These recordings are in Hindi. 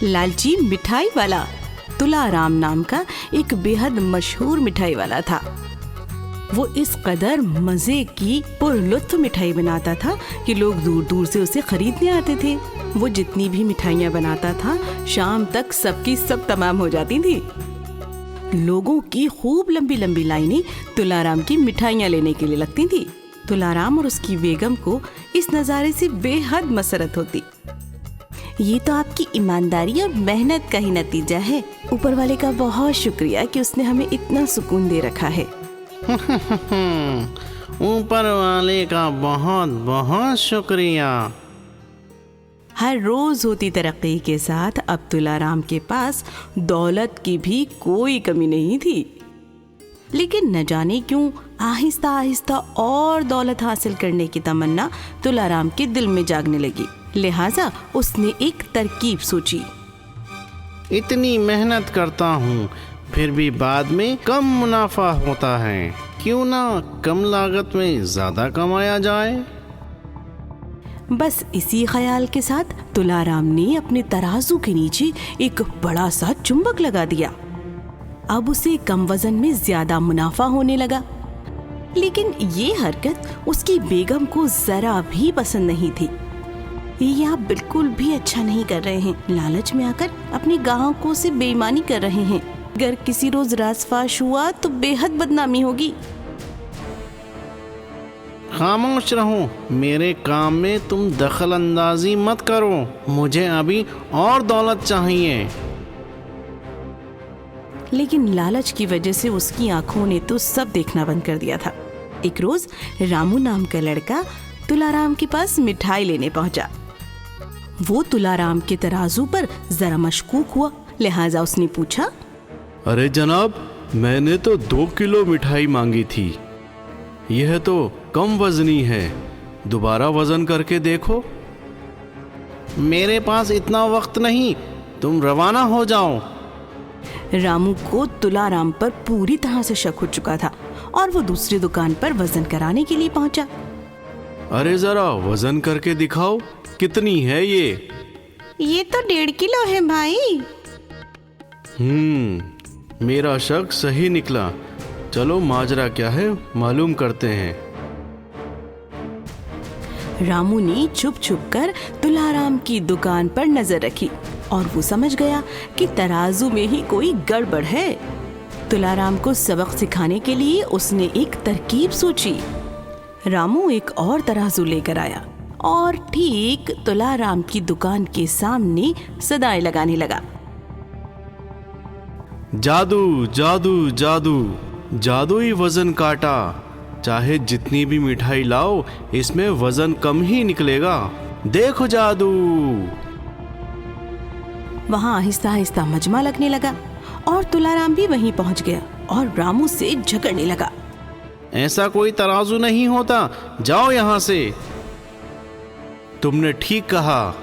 लालची मिठाई वाला तुलाराम नाम का एक बेहद मशहूर मिठाई वाला था। वो इस कदर मजे की पुरलुत्फ मिठाई बनाता था कि लोग दूर दूर से उसे खरीदने आते थे। वो जितनी भी मिठाइयाँ बनाता था शाम तक सबकी सब तमाम हो जाती थी। लोगों की खूब लंबी लंबी लाइनें तुलाराम की मिठाइयाँ लेने के लिए लगती थी। तुलाराम और उसकी बेगम को इस नज़ारे से बेहद मसरत होती। ये तो आपकी ईमानदारी और मेहनत का ही नतीजा है। ऊपर वाले का बहुत शुक्रिया कि उसने हमें इतना सुकून दे रखा है। ऊपर वाले का बहुत बहुत शुक्रिया। हर रोज होती तरक्की के साथ अब तुलाराम के पास दौलत की भी कोई कमी नहीं थी। लेकिन न जाने क्यों आहिस्ता आहिस्ता और दौलत हासिल करने की तमन्ना तुलाराम के दिल में जागने लगी। लिहाजा उसने एक तरकीब सोची। इतनी मेहनत करता हूँ फिर भी बाद में कम मुनाफा होता है, क्यों ना कम लागत में ज्यादा कमाया जाए। बस इसी ख्याल के साथ तुलाराम ने अपने तराजू के नीचे एक बड़ा सा चुंबक लगा दिया। अब उसे कम वजन में ज्यादा मुनाफा होने लगा। लेकिन ये हरकत उसकी बेगम को जरा भी पसंद नहीं थी। ये आप बिल्कुल भी अच्छा नहीं कर रहे हैं। लालच में आकर अपनी ग्राहकों से बेईमानी कर रहे हैं। अगर किसी रोज राज़-फाश हुआ तो बेहद बदनामी होगी। खामोश रहो, मेरे काम में तुम दखल अंदाजी मत करो। मुझे अभी और दौलत चाहिए। लेकिन लालच की वजह से उसकी आंखों ने तो सब देखना बंद कर दिया था। एक रोज रामू नाम का लड़का तुलाराम के पास मिठाई लेने पहुंचा। वो तुलाराम के तराजू पर जरा मशकूक हुआ, लिहाजा उसने पूछा, अरे जनाब, मैंने तो 2 किलो मिठाई मांगी थी। यह तो कम वजनी है, दोबारा वजन करके देखो। मेरे पास इतना वक्त नहीं, तुम रवाना हो जाओ। रामू को तुलाराम पर पूरी तरह से शक हो चुका था और वो दूसरी दुकान पर वजन कराने के लिए पहुंचा। अरे जरा वजन करके दिखाओ, कितनी है ये? ये तो 1.5 किलो है भाई। मेरा शक सही निकला। चलो माजरा क्या है मालूम करते हैं। रामू ने छुप छुप कर तुलाराम की दुकान पर नजर रखी और वो समझ गया कि तराजू में ही कोई गड़बड़ है। तुलाराम को सबक सिखाने के लिए उसने एक तरकीब सोची। रामू एक और तराजू लेकर आया और ठीक तुलाराम की दुकान के सामने सदाएं लगाने लगा। जादू जादू जादू, जादुई वजन काटा। चाहे जितनी भी मिठाई लाओ, इसमें वजन कम ही निकलेगा। देखो जादू। वहाँ आहिस्ता आहिस्ता मजमा लगने लगा और तुलाराम भी वहीं पहुंच गया और रामू से झगड़ने लगा। ऐसा कोई तराजू नहीं होता, जाओ यहाँ से। तुमने ठीक कहा,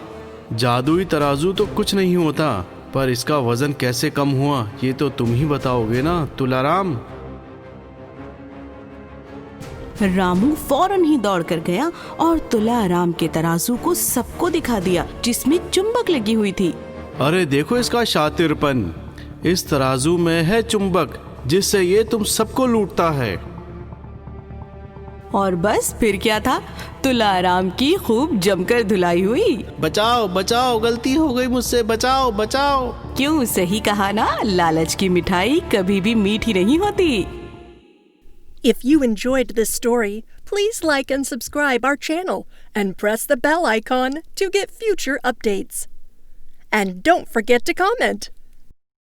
जादुई तराजू तो कुछ नहीं होता, पर इसका वजन कैसे कम हुआ ये तो तुम ही बताओगे ना तुलाराम। रामू फौरन ही दौड़ कर गया और तुलाराम के तराजू को सबको दिखा दिया जिसमें चुंबक लगी हुई थी। अरे देखो इसका शातिरपन, इस तराजू में है चुंबक जिससे ये तुम सबको लूटता है। और बस फिर क्या था, तुलाराम की खूब जमकर धुलाई हुई। बचाओ बचाओ, गलती हो गई मुझसे, बचाओ बचाओ। क्यों, सही कहा ना, लालच की मिठाई कभी भी मीठी नहीं होती। If you enjoyed this story, please like and subscribe our channel and press the bell icon to get future updates. And don't forget to comment.